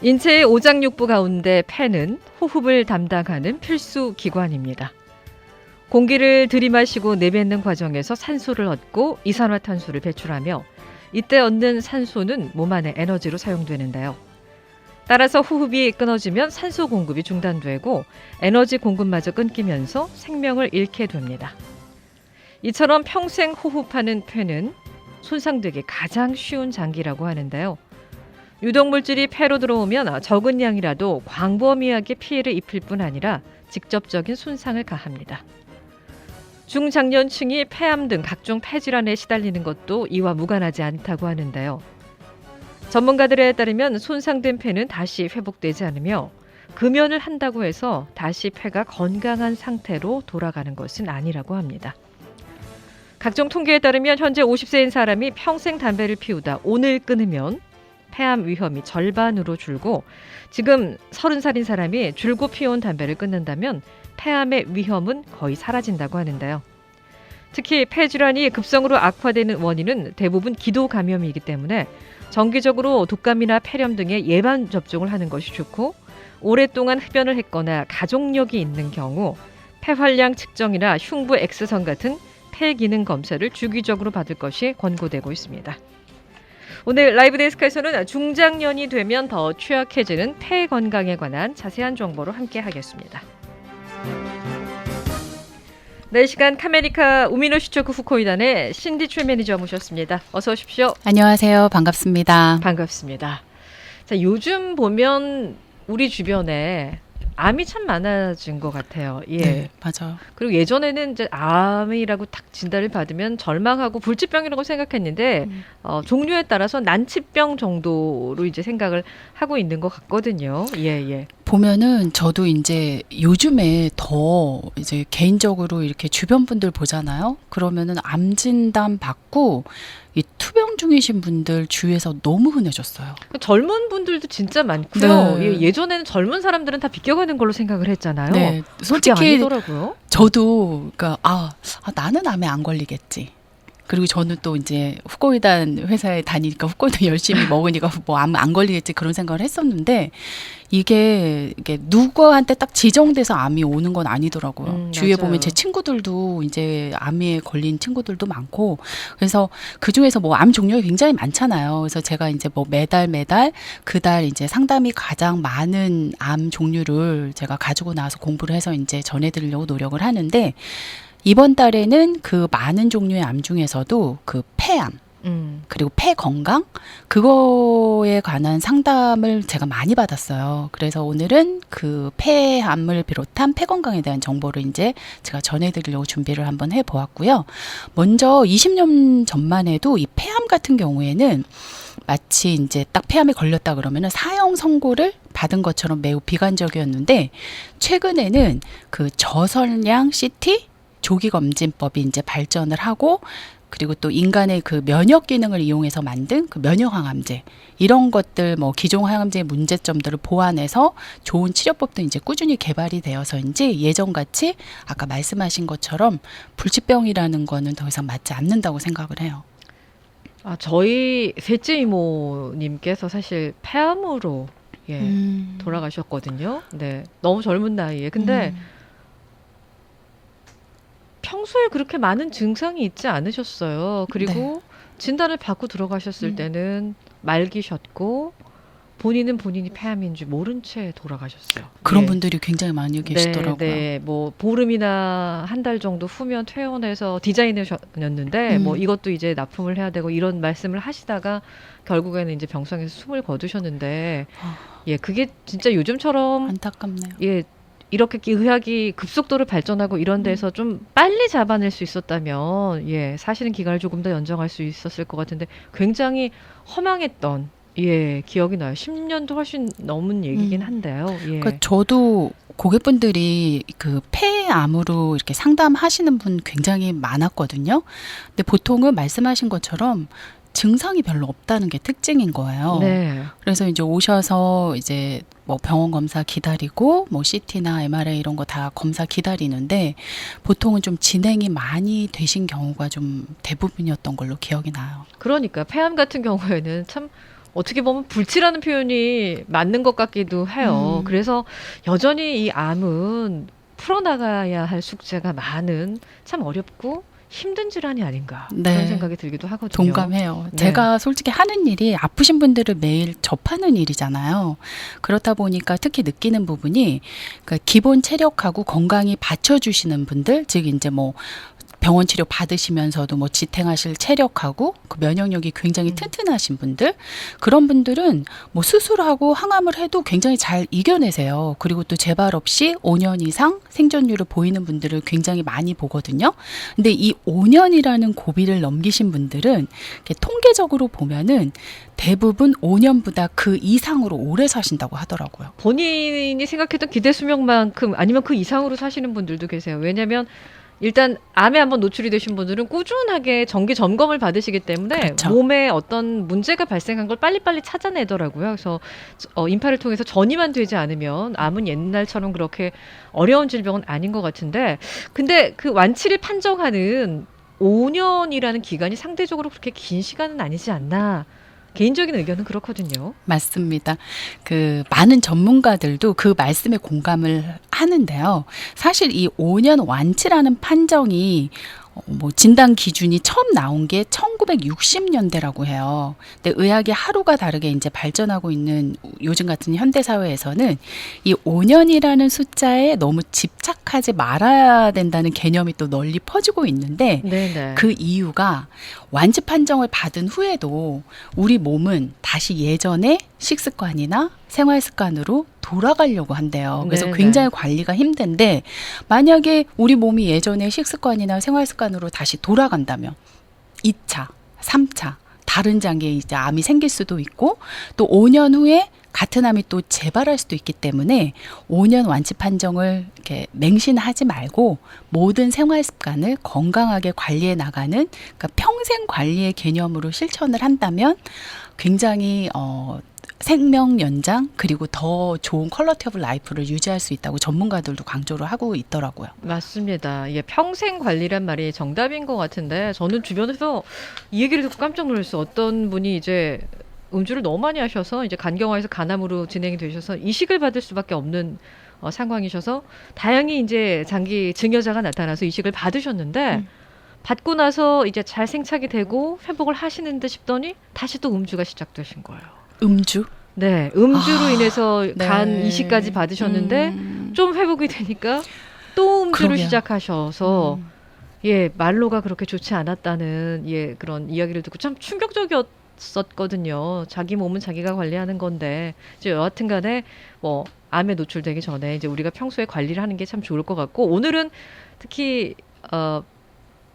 인체의 오장육부 가운데 폐는 호흡을 담당하는 필수 기관입니다. 공기를 들이마시고 내뱉는 과정에서 산소를 얻고 이산화탄소를 배출하며 이때 얻는 산소는 몸 안의 에너지로 사용되는데요. 따라서 호흡이 끊어지면 산소 공급이 중단되고 에너지 공급마저 끊기면서 생명을 잃게 됩니다. 이처럼 평생 호흡하는 폐는 손상되기 가장 쉬운 장기라고 하는데요. 유독물질이 폐로 들어오면 적은 양이라도 광범위하게 피해를 입힐 뿐 아니라 직접적인 손상을 가합니다. 중장년층이 폐암 등 각종 폐질환에 시달리는 것도 이와 무관하지 않다고 하는데요. 전문가들에 따르면 손상된 폐는 다시 회복되지 않으며 금연을 한다고 해서 다시 폐가 건강한 상태로 돌아가는 것은 아니라고 합니다. 각종 통계에 따르면 현재 50세인 사람이 평생 담배를 피우다 오늘 끊으면 폐암 위험이 절반으로 줄고 지금 30살인 사람이 줄곧 피워온 담배를 끊는다면 폐암의 위험은 거의 사라진다고 하는데요. 특히 폐질환이 급성으로 악화되는 원인은 대부분 기도 감염이기 때문에 정기적으로 독감이나 폐렴 등의 예방 접종을 하는 것이 좋고 오랫동안 흡연을 했거나 가족력이 있는 경우 폐활량 측정이나 흉부 X선 같은 폐 기능 검사를 주기적으로 받을 것이 권고되고 있습니다. 오늘 라이브 데스크에서는 중장년이 되면 더 취약해지는 폐 건강에 관한 자세한 정보로 함께 하겠습니다. 네, 시간 카메리카 우미노시초크 후코이단의 신디출 매니저 모셨습니다. 어서 오십시오. 안녕하세요. 반갑습니다. 반갑습니다. 자, 요즘 보면 우리 주변에 암이 참 많아진 것 같아요. 예. 네, 맞아요. 그리고 예전에는 이제 암이라고 딱 진단을 받으면 절망하고 불치병이라고 생각했는데 종류에 따라서 난치병 정도로 이제 생각을 하고 있는 것 같거든요. 예, 예. 보면은 저도 이제 요즘에 더 이제 개인적으로 이렇게 주변 분들 보잖아요. 그러면은 암 진단 받고 이 투병 중이신 분들 주위에서 너무 흔해졌어요. 젊은 분들도 진짜 많고요. 네. 예, 예전에는 젊은 사람들은 다 비껴가는 걸로 생각을 했잖아요. 네, 그게 솔직히 아니더라고요. 저도 그러니까 나는 암에 안 걸리겠지. 그리고 저는 또 이제 후코이단 회사에 다니니까 후코이단 열심히 먹으니까 뭐 안 걸리겠지 그런 생각을 했었는데 이게 누구한테 딱 지정돼서 암이 오는 건 아니더라고요. 주위에 맞아요. 보면 제 친구들도 이제 암에 걸린 친구들도 많고 그래서 그 중에서 뭐 암 종류가 굉장히 많잖아요. 그래서 제가 이제 뭐 매달 그달 이제 상담이 가장 많은 암 종류를 제가 가지고 나와서 공부를 해서 이제 전해드리려고 노력을 하는데 이번 달에는 그 많은 종류의 암 중에서도 그 폐암 그리고 폐 건강 그거에 관한 상담을 제가 많이 받았어요. 그래서 오늘은 그 폐암을 비롯한 폐 건강에 대한 정보를 이제 제가 전해드리려고 준비를 한번 해보았고요. 먼저 20년 전만 해도 이 폐암 같은 경우에는 마치 이제 딱 폐암에 걸렸다 그러면은 사형 선고를 받은 것처럼 매우 비관적이었는데 최근에는 그 저선량 CT 조기검진법이 이제 발전을 하고 그리고 또 인간의 그 면역 기능을 이용해서 만든 그 면역 항암제 이런 것들 뭐 기존 항암제의 문제점들을 보완해서 좋은 치료법도 이제 꾸준히 개발이 되어서인지 예전같이 아까 말씀하신 것처럼 불치병이라는 거는 더 이상 맞지 않는다고 생각을 해요. 저희 셋째 이모님께서 사실 폐암으로 돌아가셨거든요. 네, 너무 젊은 나이에. 근데 평소에 그렇게 많은 증상이 있지 않으셨어요. 그리고 네. 진단을 받고 들어가셨을 때는 말기셨고 본인은 본인이 폐암인 줄 모른 채 돌아가셨어요. 그런 예. 분들이 굉장히 많이 계시더라고요. 네, 뭐 보름이나 한 달 정도 후면 퇴원해서 디자이너셨는데 뭐 이것도 이제 납품을 해야 되고 이런 말씀을 하시다가 결국에는 이제 병상에서 숨을 거두셨는데 예, 그게 진짜 요즘처럼 안타깝네요. 예, 이렇게 의학이 급속도로 발전하고 이런 데서 좀 빨리 잡아낼 수 있었다면 예, 사실은 기간을 조금 더 연장할 수 있었을 것 같은데 굉장히 허망했던 예, 기억이 나요. 10년도 훨씬 넘은 얘기긴 한데요. 예. 그러니까 저도 고객분들이 그 폐암으로 이렇게 상담하시는 분 굉장히 많았거든요. 근데 보통은 말씀하신 것처럼 증상이 별로 없다는 게 특징인 거예요. 네. 그래서 이제 오셔서 이제 뭐 병원 검사 기다리고 뭐 CT나 MRI 이런 거 다 검사 기다리는데 보통은 좀 진행이 많이 되신 경우가 좀 대부분이었던 걸로 기억이 나요. 그러니까 폐암 같은 경우에는 참 어떻게 보면 불치라는 표현이 맞는 것 같기도 해요. 그래서 여전히 이 암은 풀어나가야 할 숙제가 많은 참 어렵고 힘든 질환이 아닌가 네. 그런 생각이 들기도 하거든요. 동감해요. 네. 제가 솔직히 하는 일이 아프신 분들을 매일 접하는 일이잖아요. 그렇다 보니까 특히 느끼는 부분이 그러니까 기본 체력하고 건강이 받쳐주시는 분들, 즉 이제 뭐 병원 치료 받으시면서도 뭐 지탱하실 체력하고 그 면역력이 굉장히 튼튼하신 분들, 그런 분들은 뭐 수술하고 항암을 해도 굉장히 잘 이겨내세요. 그리고 또 재발 없이 5년 이상 생존율을 보이는 분들을 굉장히 많이 보거든요. 근데 이 5년이라는 고비를 넘기신 분들은 이렇게 통계적으로 보면은 대부분 5년보다 그 이상으로 오래 사신다고 하더라고요. 본인이 생각했던 기대 수명만큼 아니면 그 이상으로 사시는 분들도 계세요. 왜냐하면 일단 암에 한번 노출이 되신 분들은 꾸준하게 정기 점검을 받으시기 때문에 그렇죠. 몸에 어떤 문제가 발생한 걸 빨리빨리 찾아내더라고요. 그래서 인파를 통해서 전이만 되지 않으면 암은 옛날처럼 그렇게 어려운 질병은 아닌 것 같은데, 근데 그 완치를 판정하는 5년이라는 기간이 상대적으로 그렇게 긴 시간은 아니지 않나. 개인적인 의견은 그렇거든요. 맞습니다. 그 많은 전문가들도 그 말씀에 공감을 하는데요. 사실 이 5년 완치라는 판정이 뭐 진단 기준이 처음 나온 게 1960년대라고 해요. 근데 의학이 하루가 다르게 이제 발전하고 있는 요즘 같은 현대 사회에서는 이 5년이라는 숫자에 너무 집착하지 말아야 된다는 개념이 또 널리 퍼지고 있는데, 네네. 그 이유가 완치 판정을 받은 후에도 우리 몸은 다시 예전의 식습관이나 생활 습관으로 돌아가려고 한대요. 그래서 네네. 굉장히 관리가 힘든데, 만약에 우리 몸이 예전의 식습관이나 생활 습관으로 다시 돌아간다면 2차, 3차 다른 장기에 이제 암이 생길 수도 있고, 또 5년 후에 같은 암이 또 재발할 수도 있기 때문에 5년 완치 판정을 이렇게 맹신하지 말고 모든 생활 습관을 건강하게 관리해 나가는, 그러니까 평생 관리의 개념으로 실천을 한다면 굉장히 생명 연장 그리고 더 좋은 퀄리티 오브 라이프를 유지할 수 있다고 전문가들도 강조를 하고 있더라고요. 맞습니다. 이게 평생 관리란 말이 정답인 것 같은데, 저는 주변에서 이 얘기를 듣고 깜짝 놀랐어요. 어떤 분이 이제 음주를 너무 많이 하셔서 이제 간경화에서 간암으로 진행이 되셔서 이식을 받을 수밖에 없는 상황이셔서 다행히 이제 장기 증여자가 나타나서 이식을 받으셨는데, 받고 나서 이제 잘 생착이 되고 회복을 하시는 듯 싶더니 다시 또 음주가 시작되신 거예요. 음주? 네, 음주로 인해서 네. 간 이식까지 받으셨는데 좀 회복이 되니까 또 음주를 그러게요. 시작하셔서 예, 말로가 그렇게 좋지 않았다는 예, 그런 이야기를 듣고 참 충격적이었었거든요. 자기 몸은 자기가 관리하는 건데 이제 여하튼 간에 뭐 암에 노출되기 전에 이제 우리가 평소에 관리를 하는 게 참 좋을 것 같고, 오늘은 특히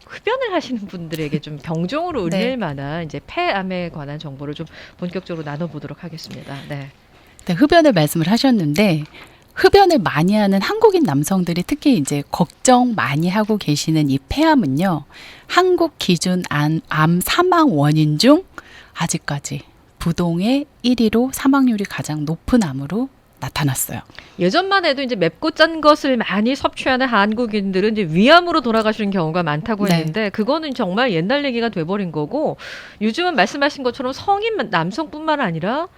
흡연을 하시는 분들에게 좀 병종으로 울릴 네. 만한 이제 폐암에 관한 정보를 좀 본격적으로 나눠보도록 하겠습니다. 네. 네, 흡연을 말씀을 하셨는데, 흡연을 많이 하는 한국인 남성들이 특히 이제 걱정 많이 하고 계시는 이 폐암은요, 한국 기준 암 사망 원인 중 아직까지 부동의 1위로 사망률이 가장 높은 암으로 나타났어요. 예전만 해도 이제 맵고 짠 것을 많이 섭취하는 한국인들은 이제 위암으로 돌아가시는 경우가 많다고 네. 했는데, 그거는 정말 옛날 얘기가 돼버린 거고, 요즘은 말씀하신 것처럼 성인 남성뿐만 아니라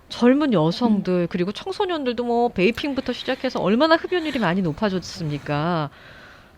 젊은 여성들 그리고 청소년들도 뭐 베이핑부터 시작해서 얼마나 흡연율이 많이 높아졌습니까?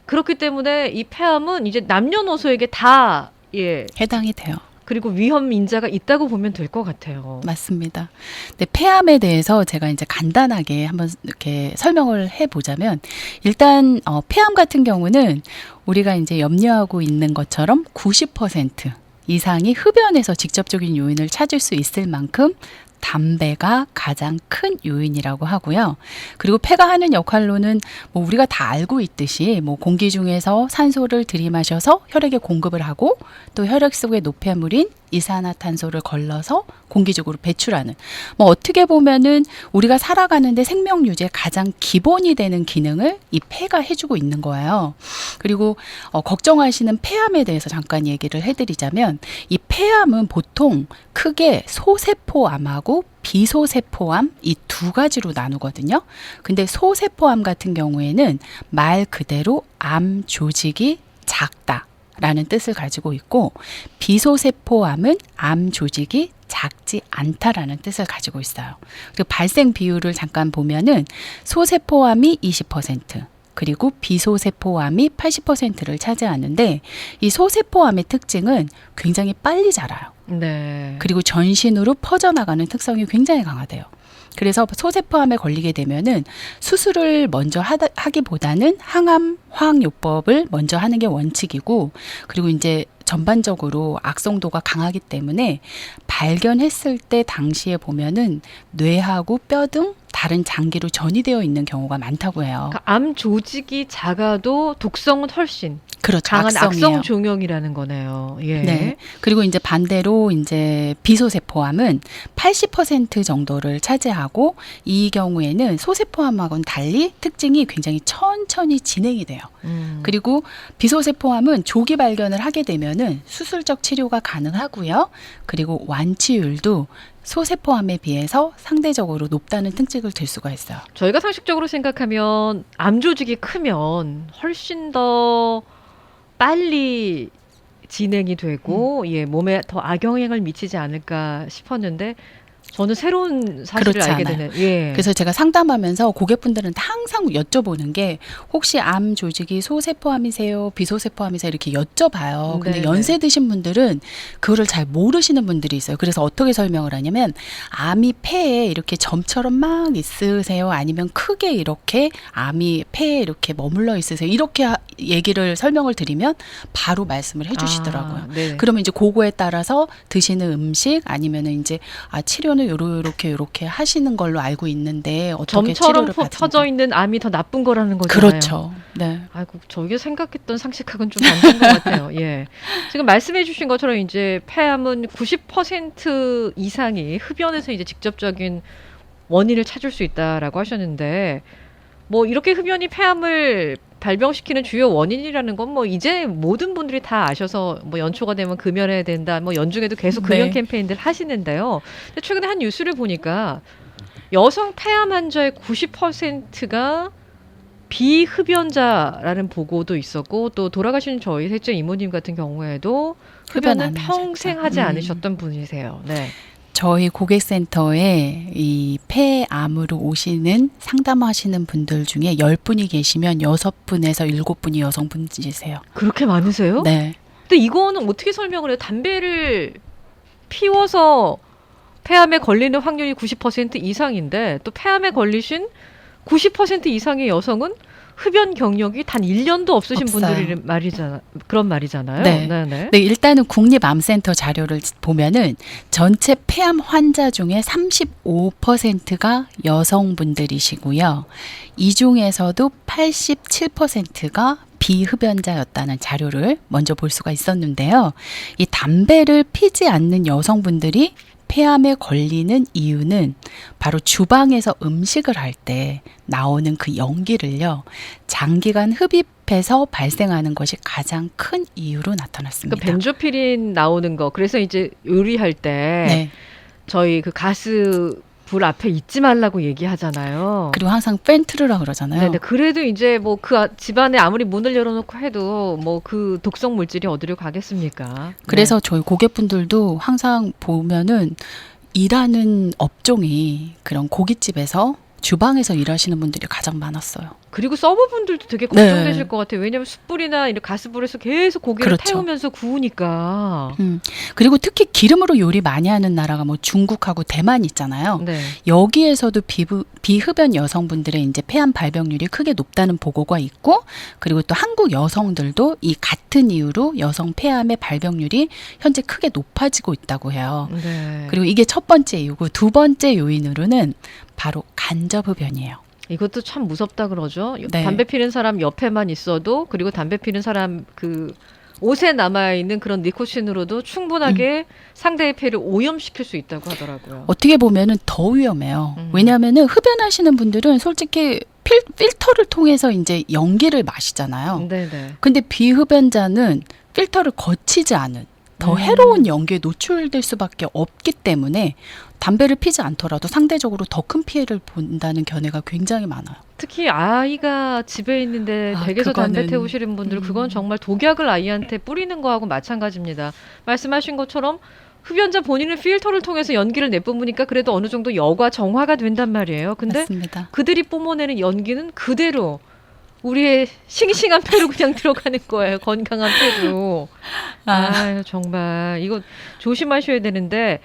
그렇기 때문에 이 폐암은 이제 남녀노소에게 다 예, 해당이 돼요. 그리고 위험 인자가 있다고 보면 될 것 같아요. 맞습니다. 근데 폐암에 대해서 제가 이제 간단하게 한번 이렇게 설명을 해보자면, 일단 폐암 같은 경우는 우리가 이제 염려하고 있는 것처럼 90% 이상이 흡연에서 직접적인 요인을 찾을 수 있을 만큼 담배가 가장 큰 요인이라고 하고요. 그리고 폐가 하는 역할로는 뭐 우리가 다 알고 있듯이 뭐 공기 중에서 산소를 들이마셔서 혈액에 공급을 하고, 또 혈액 속의 노폐물인 이산화탄소를 걸러서 공기적으로 배출하는, 뭐 어떻게 보면은 우리가 살아가는데 생명 유지의 가장 기본이 되는 기능을 이 폐가 해주고 있는 거예요. 그리고 걱정하시는 폐암에 대해서 잠깐 얘기를 해드리자면, 이 폐암은 보통 크게 소세포암하고 비소세포암 이 두 가지로 나누거든요. 근데 소세포암 같은 경우에는 말 그대로 암 조직이 작다 라는 뜻을 가지고 있고 비소세포암은 암 조직이 작지 않다라는 뜻을 가지고 있어요. 그리고 발생 비율을 잠깐 보면은 소세포암이 20%, 그리고 비소세포암이 80%를 차지하는데 이 소세포암의 특징은 굉장히 빨리 자라요. 네. 그리고 전신으로 퍼져나가는 특성이 굉장히 강하대요. 그래서 소세포암에 걸리게 되면은 수술을 먼저 하기보다는 항암 화학요법을 먼저 하는 게 원칙이고, 그리고 이제 전반적으로 악성도가 강하기 때문에 발견했을 때 당시에 보면은 뇌하고 뼈 등 다른 장기로 전이되어 있는 경우가 많다고 해요. 그러니까 암 조직이 작아도 독성은 훨씬 그렇죠. 강한 악성이에요. 악성 종형이라는 거네요. 예. 네. 그리고 이제 반대로 이제 비소세포암은 80% 정도를 차지하고, 이 경우에는 소세포암하고는 달리 특징이 굉장히 천천히 진행이 돼요. 그리고 비소세포암은 조기 발견을 하게 되면은 수술적 치료가 가능하고요. 그리고 완치율도 소세포암에 비해서 상대적으로 높다는 특징을 들 수가 있어요. 저희가 상식적으로 생각하면 암 조직이 크면 훨씬 더 빨리 진행이 되고 예, 몸에 더 악영향을 미치지 않을까 싶었는데 저는 새로운 사실을 그렇지 알게 않아요. 되는. 예. 그래서 제가 상담하면서 고객분들은 항상 여쭤보는 게 혹시 암 조직이 소세포암이세요? 비소세포암이세요? 이렇게 여쭤봐요. 근데 네네. 연세 드신 분들은 그거를 잘 모르시는 분들이 있어요. 그래서 어떻게 설명을 하냐면 암이 폐에 이렇게 점처럼 막 있으세요? 아니면 크게 이렇게 암이 폐에 이렇게 머물러 있으세요? 이렇게 얘기를 설명을 드리면 바로 말씀을 해주시더라고요. 아, 네. 그러면 이제 그거에 따라서 드시는 음식 아니면은 이제 치료는 요렇게 하시는 걸로 알고 있는데 어떻게 점처럼 치료를 받습니까? 퍼져 있는 암이 더 나쁜 거라는 거잖아요. 그렇죠. 네. 아이고, 저희가 생각했던 상식학은 좀 안 된 것 같아요. 예. 지금 말씀해주신 것처럼 이제 폐암은 90% 이상이 흡연에서 이제 직접적인 원인을 찾을 수 있다라고 하셨는데, 뭐 이렇게 흡연이 폐암을 발병시키는 주요 원인이라는 건 뭐 이제 모든 분들이 다 아셔서 뭐 연초가 되면 금연해야 된다, 뭐 연중에도 계속 금연 네. 캠페인들 하시는데요. 근데 최근에 한 뉴스를 보니까 여성 폐암 환자의 90%가 비흡연자라는 보고도 있었고, 또 돌아가신 저희 셋째 이모님 같은 경우에도 흡연 흡연은 안 평생 하셨죠. 하지 않으셨던 분이세요. 네. 저희 고객센터에 이 폐암으로 오시는 상담하시는 분들 중에 10분이 계시면 6분에서 7분이 여성분이세요. 그렇게 많으세요? 네. 근데 이거는 어떻게 설명을 해요? 담배를 피워서 폐암에 걸리는 확률이 90% 이상인데, 또 폐암에 걸리신 90% 이상의 여성은 흡연 경력이 단 1년도 없으신 없어요. 분들이 그런 말이잖아요. 네. 네네. 네, 일단은 국립암센터 자료를 보면은 전체 폐암 환자 중에 35%가 여성분들이시고요. 이 중에서도 87%가 비흡연자였다는 자료를 먼저 볼 수가 있었는데요. 이 담배를 피지 않는 여성분들이 폐암에 걸리는 이유는 바로 주방에서 음식을 할 때 나오는 그 연기를요, 장기간 흡입해서 발생하는 것이 가장 큰 이유로 나타났습니다. 그러니까 벤조피린 나오는 거. 그래서 이제 요리할 때 네. 저희 그 가스 불 앞에 있지 말라고 얘기하잖아요. 그리고 항상 팬 틀으라 그러잖아요. 네네. 그래도 이제 뭐 그 집안에 아무리 문을 열어놓고 해도 뭐 그 독성 물질이 어디로 가겠습니까? 그래서 저희 고객분들도 항상 보면은 일하는 업종이 그런 고깃집에서 주방에서 일하시는 분들이 가장 많았어요. 그리고 서버분들도 되게 걱정되실 것 같아요. 왜냐하면 숯불이나 이런 가스불에서 계속 고기를 그렇죠. 태우면서 구우니까. 그리고 특히 기름으로 요리 많이 하는 나라가 뭐 중국하고 대만 있잖아요. 네. 여기에서도 비흡연 여성분들의 이제 폐암 발병률이 크게 높다는 보고가 있고, 그리고 또 한국 여성들도 이 같은 이유로 여성 폐암의 발병률이 현재 크게 높아지고 있다고 해요. 네. 그리고 이게 첫 번째 이유고, 두 번째 요인으로는 바로 간접흡연이에요. 이것도 참 무섭다 그러죠. 네. 담배 피는 사람 옆에만 있어도, 그리고 담배 피는 사람 그 옷에 남아있는 그런 니코틴으로도 충분하게 상대의 폐를 오염시킬 수 있다고 하더라고요. 어떻게 보면은 더 위험해요. 왜냐하면은 흡연하시는 분들은 솔직히 필터를 통해서 이제 연기를 마시잖아요. 네네. 근데 비흡연자는 필터를 거치지 않은 더 해로운 연기에 노출될 수밖에 없기 때문에 담배를 피지 않더라도 상대적으로 더 큰 피해를 본다는 견해가 굉장히 많아요. 특히 아이가 집에 있는데 댁에서 담배 그거는, 태우시는 분들 그건 정말 독약을 아이한테 뿌리는 거하고 마찬가지입니다. 말씀하신 것처럼 흡연자 본인은 필터를 통해서 연기를 내뿜으니까 그래도 어느 정도 여과 정화가 된단 말이에요. 근데 맞습니다. 그들이 뿜어내는 연기는 그대로 우리의 싱싱한 폐로 그냥 들어가는 거예요. 건강한 폐로. 정말 이거 조심하셔야 되는데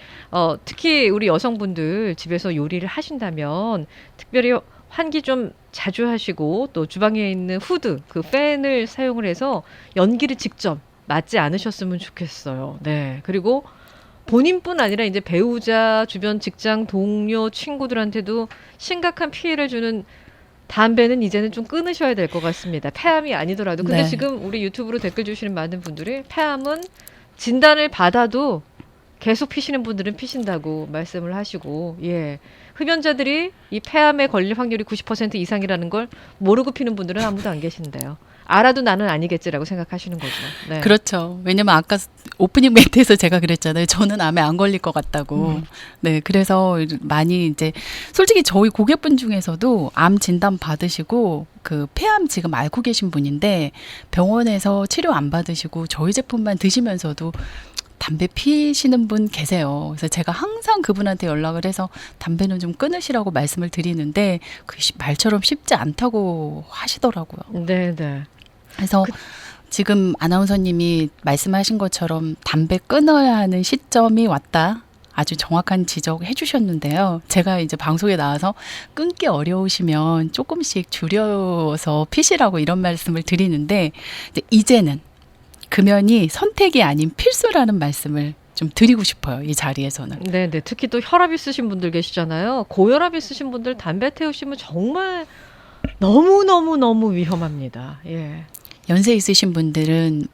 특히 우리 여성분들 집에서 요리를 하신다면 특별히 환기 좀 자주 하시고 또 주방에 있는 후드, 그 팬을 사용을 해서 연기를 직접 맞지 않으셨으면 좋겠어요. 네. 그리고 본인뿐 아니라 이제 배우자, 주변 직장 동료, 친구들한테도 심각한 피해를 주는 담배는 이제는 좀 끊으셔야 될 것 같습니다. 폐암이 아니더라도. 근데 네. 지금 우리 유튜브로 댓글 주시는 많은 분들이 폐암은 진단을 받아도 계속 피시는 분들은 피신다고 말씀을 하시고, 예. 흡연자들이 이 폐암에 걸릴 확률이 90% 이상이라는 걸 모르고 피는 분들은 아무도 안 계신데요. 알아도 나는 아니겠지라고 생각하시는 거죠. 네. 그렇죠. 왜냐면 아까 오프닝 멘트에서 제가 그랬잖아요. 저는 암에 안 걸릴 것 같다고. 네, 그래서 많이 이제 솔직히 저희 고객분 중에서도 암 진단 받으시고 그 폐암 지금 앓고 계신 분인데 병원에서 치료 안 받으시고 저희 제품만 드시면서도 담배 피시는 분 계세요. 그래서 제가 항상 그분한테 연락을 해서 담배는 좀 끊으시라고 말씀을 드리는데 그 말처럼 쉽지 않다고 하시더라고요. 네, 네. 그래서 지금 아나운서님이 말씀하신 것처럼 담배 끊어야 하는 시점이 왔다. 아주 정확한 지적해 주셨는데요. 제가 이제 방송에 나와서 끊기 어려우시면 조금씩 줄여서 피시라고 이런 말씀을 드리는데 이제는 금연이 선택이 아닌 필수라는 말씀을 좀 드리고 싶어요. 이 자리에서는. 네, 네. 특히 또 혈압 있으신 분들 계시잖아요. 고혈압 있으신 분들 담배 태우시면 정말 너무 위험합니다. 예. 연세 있으신 분들은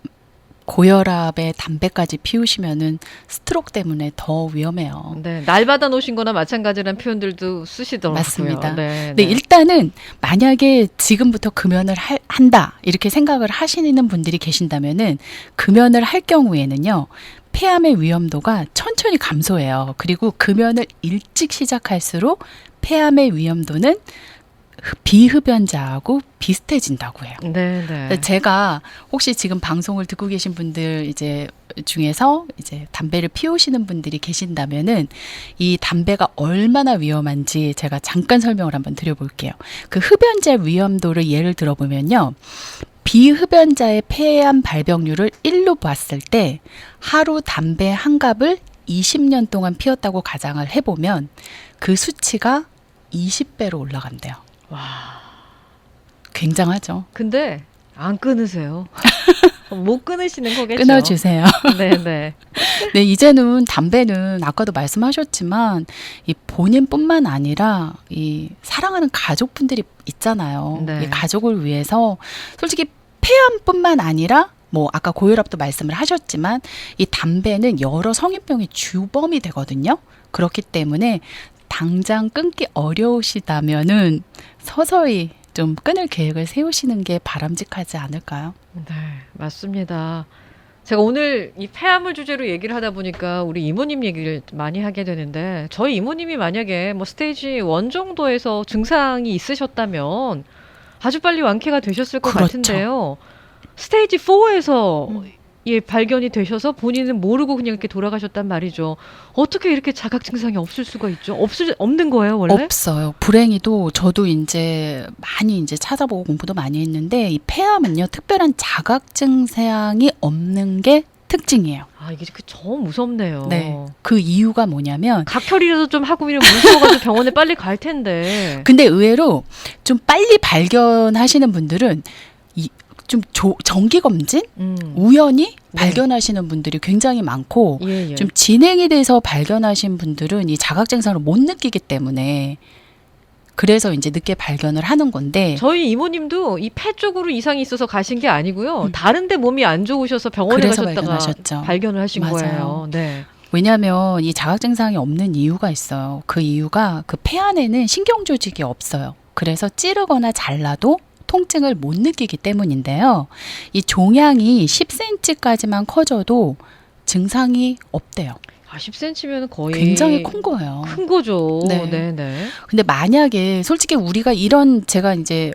고혈압에 담배까지 피우시면은 스트로크 때문에 더 위험해요. 네, 날받아 놓으신 거나 마찬가지라는 표현들도 쓰시더라고요. 맞습니다. 네, 네, 일단은 만약에 지금부터 금연을 한다 이렇게 생각을 하시는 분들이 계신다면은 금연을 할 경우에는요. 폐암의 위험도가 천천히 감소해요. 그리고 금연을 일찍 시작할수록 폐암의 위험도는 비흡연자하고 비슷해진다고 해요. 네, 네. 제가 혹시 지금 방송을 듣고 계신 분들 이제 중에서 이제 담배를 피우시는 분들이 계신다면은 이 담배가 얼마나 위험한지 제가 잠깐 설명을 한번 드려볼게요. 그 흡연자 위험도를 예를 들어보면요. 비흡연자의 폐암 발병률을 1로 봤을 때 하루 담배 한 갑을 20년 동안 피웠다고 가정을 해보면 그 수치가 20배로 올라간대요. 와. 굉장하죠. 근데 안 끊으세요. 못 끊으시는 거겠죠. 끊어주세요. 네, 네. 네, 이제는 담배는 아까도 말씀하셨지만 이 본인뿐만 아니라 이 사랑하는 가족분들이 있잖아요. 네. 이 가족을 위해서 솔직히 폐암뿐만 아니라 뭐 아까 고혈압도 말씀을 하셨지만 이 담배는 여러 성인병의 주범이 되거든요. 그렇기 때문에 당장 끊기 어려우시다면은 서서히 좀 끊을 계획을 세우시는 게 바람직하지 않을까요? 네, 맞습니다. 제가 오늘 이 폐암을 주제로 얘기를 하다 보니까 우리 이모님 얘기를 많이 하게 되는데 저희 이모님이 만약에 뭐 스테이지 1 정도에서 증상이 있으셨다면 아주 빨리 완쾌가 되셨을 것 그렇죠. 같은데요. 스테이지 4에서 예, 발견이 되셔서 본인은 모르고 그냥 이렇게 돌아가셨단 말이죠. 어떻게 이렇게 자각 증상이 없을 수가 있죠? 없는 거예요, 원래? 없어요. 불행히도 저도 이제 많이 이제 찾아보고 공부도 많이 했는데 이 폐암은요 특별한 자각 증상이 없는 게 특징이에요. 아, 이게 저 무섭네요. 네. 그 이유가 뭐냐면 각혈이라도 좀 하고 이러면 무서워가지고 병원에 빨리 갈 텐데. 근데 의외로 좀 빨리 발견하시는 분들은 좀 정기 검진 우연히 네. 발견하시는 분들이 굉장히 많고 예, 예. 좀 진행이 돼서 발견하신 분들은 이 자각 증상을 못 느끼기 때문에 그래서 이제 늦게 발견을 하는 건데 저희 이모님도 이 폐 쪽으로 이상이 있어서 가신 게 아니고요. 다른데 몸이 안 좋으셔서 병원에 그래서 가셨다가 발견하셨죠. 발견을 하신 맞아요. 거예요. 네. 왜냐하면 이 자각 증상이 없는 이유가 있어요. 그 이유가 그 폐 안에는 신경 조직이 없어요. 그래서 찌르거나 잘라도 통증을 못 느끼기 때문인데요. 이 종양이 10cm까지만 커져도 증상이 없대요. 10cm면 거의 굉장히 큰 거예요. 큰 거죠. 네. 네네. 근데 만약에 솔직히 우리가 제가 이제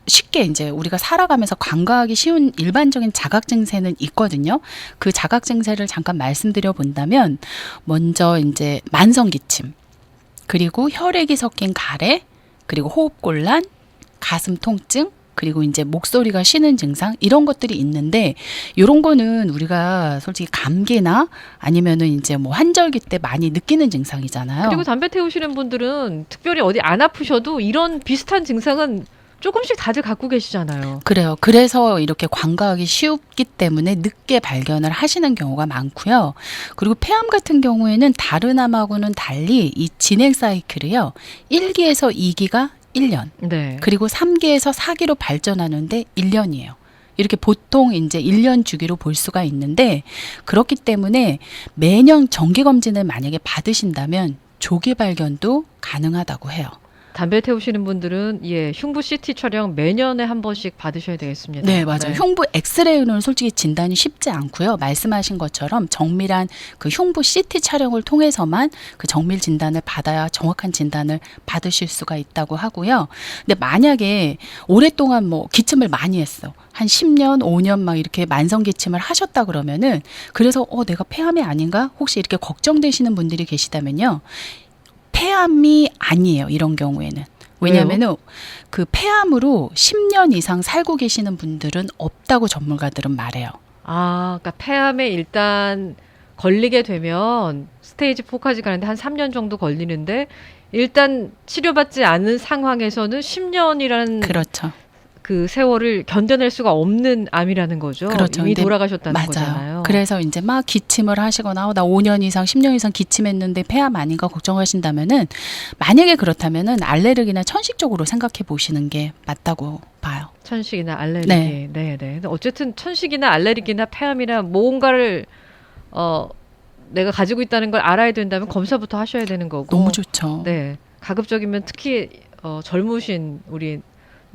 쉽게 이제 우리가 살아가면서 간과하기 쉬운 일반적인 자각 증세는 있거든요. 그 자각 증세를 잠깐 말씀드려 본다면 먼저 이제 만성 기침, 그리고 혈액이 섞인 가래, 그리고 호흡곤란, 가슴 통증, 그리고 이제 목소리가 쉬는 증상 이런 것들이 있는데 이런 거는 우리가 솔직히 감기나 아니면은 이제 뭐 환절기 때 많이 느끼는 증상이잖아요. 그리고 담배 태우시는 분들은 특별히 어디 안 아프셔도 이런 비슷한 증상은 조금씩 다들 갖고 계시잖아요. 그래요. 그래서 이렇게 관과하기 쉽기 때문에 늦게 발견을 하시는 경우가 많고요. 그리고 폐암 같은 경우에는 다른 암하고는 달리 이 진행 사이클이요. 1기에서 2기가 1년, 네. 그리고 3기에서 4기로 발전하는데 1년이에요. 이렇게 보통 이제 1년 주기로 볼 수가 있는데 그렇기 때문에 매년 정기검진을 만약에 받으신다면 조기 발견도 가능하다고 해요. 담배 태우시는 분들은 흉부 CT 촬영 매년에 한 번씩 받으셔야 되겠습니다. 네, 맞아요. 흉부 엑스레이는 솔직히 진단이 쉽지 않고요. 말씀하신 것처럼 정밀한 그 흉부 CT 촬영을 통해서만 그 정밀 진단을 받아야 정확한 진단을 받으실 수가 있다고 하고요. 근데 만약에 오랫동안 뭐 기침을 많이 했어. 한 10년, 5년 막 이렇게 만성 기침을 하셨다 그러면은 그래서 내가 폐암이 아닌가? 혹시 이렇게 걱정되시는 분들이 계시다면요. 폐암이 아니에요. 이런 경우에는. 왜냐하면은 그 폐암으로 10년 이상 살고 계시는 분들은 없다고 전문가들은 말해요. 그러니까 폐암에 일단 걸리게 되면 스테이지 4까지 가는데 한 3년 정도 걸리는데 일단 치료받지 않은 상황에서는 10년이라는 그렇죠. 그 세월을 견뎌낼 수가 없는 암이라는 거죠. 그렇죠. 이미 돌아가셨다는 맞아요. 거잖아요. 그래서 이제 막 기침을 하시거나 나 5년 이상, 10년 이상 기침했는데 폐암 아닌가 걱정하신다면은 만약에 그렇다면은 알레르기나 천식 쪽으로 생각해 보시는 게 맞다고 봐요. 천식이나 알레르기. 네. 네. 근데 어쨌든 천식이나 알레르기나 폐암이나 뭔가를 내가 가지고 있다는 걸 알아야 된다면 검사부터 하셔야 되는 거고. 너무 좋죠. 네. 가급적이면 특히 젊으신 우리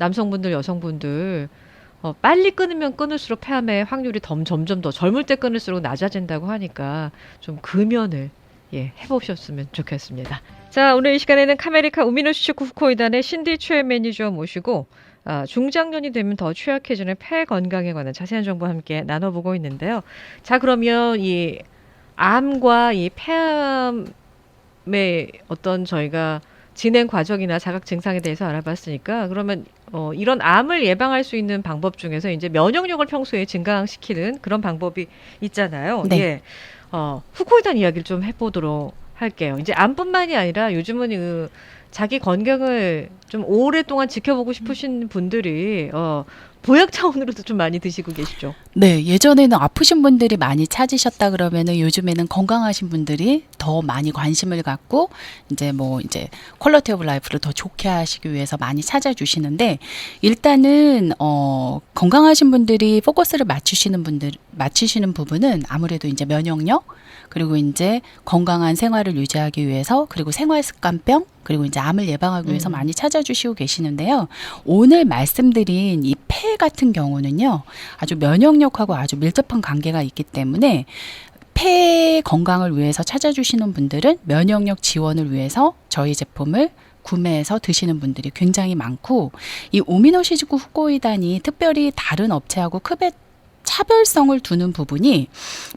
남성분들, 여성분들 빨리 끊으면 끊을수록 폐암의 확률이 점점 더 젊을 때 끊을수록 낮아진다고 하니까 좀 금연을 해보셨으면 좋겠습니다. 자, 오늘 이 시간에는 카메리카 우미노시치쿠 후코이단의 신디 최 매니저 모시고 중장년이 되면 더 취약해지는 폐 건강에 관한 자세한 정보 함께 나눠보고 있는데요. 자, 그러면 이 암과 이 폐암의 어떤 저희가 진행 과정이나 자각 증상에 대해서 알아봤으니까 그러면 이런 암을 예방할 수 있는 방법 중에서 이제 면역력을 평소에 증강시키는 그런 방법이 있잖아요. 네. 후코이단 이야기를 좀 해보도록 할게요. 이제 암뿐만이 아니라 요즘은 자기 건강을 좀 오랫동안 지켜보고 싶으신 분들이 보약 차원으로도 좀 많이 드시고 계시죠. 네, 예전에는 아프신 분들이 많이 찾으셨다 그러면은 요즘에는 건강하신 분들이 더 많이 관심을 갖고 이제 퀄리티 오브 라이프를 더 좋게 하시기 위해서 많이 찾아주시는데 일단은 건강하신 분들이 포커스를 맞추시는 부분은 아무래도 이제 면역력 그리고 이제 건강한 생활을 유지하기 위해서 그리고 생활 습관병 그리고 이제 암을 예방하기 위해서 많이 찾아주시고 계시는데요. 오늘 말씀드린 이 폐 같은 경우는요. 아주 면역력하고 아주 밀접한 관계가 있기 때문에 폐 건강을 위해서 찾아주시는 분들은 면역력 지원을 위해서 저희 제품을 구매해서 드시는 분들이 굉장히 많고 이 우미노시즈쿠 후코이단이 특별히 다른 업체하고 크게 차별성을 두는 부분이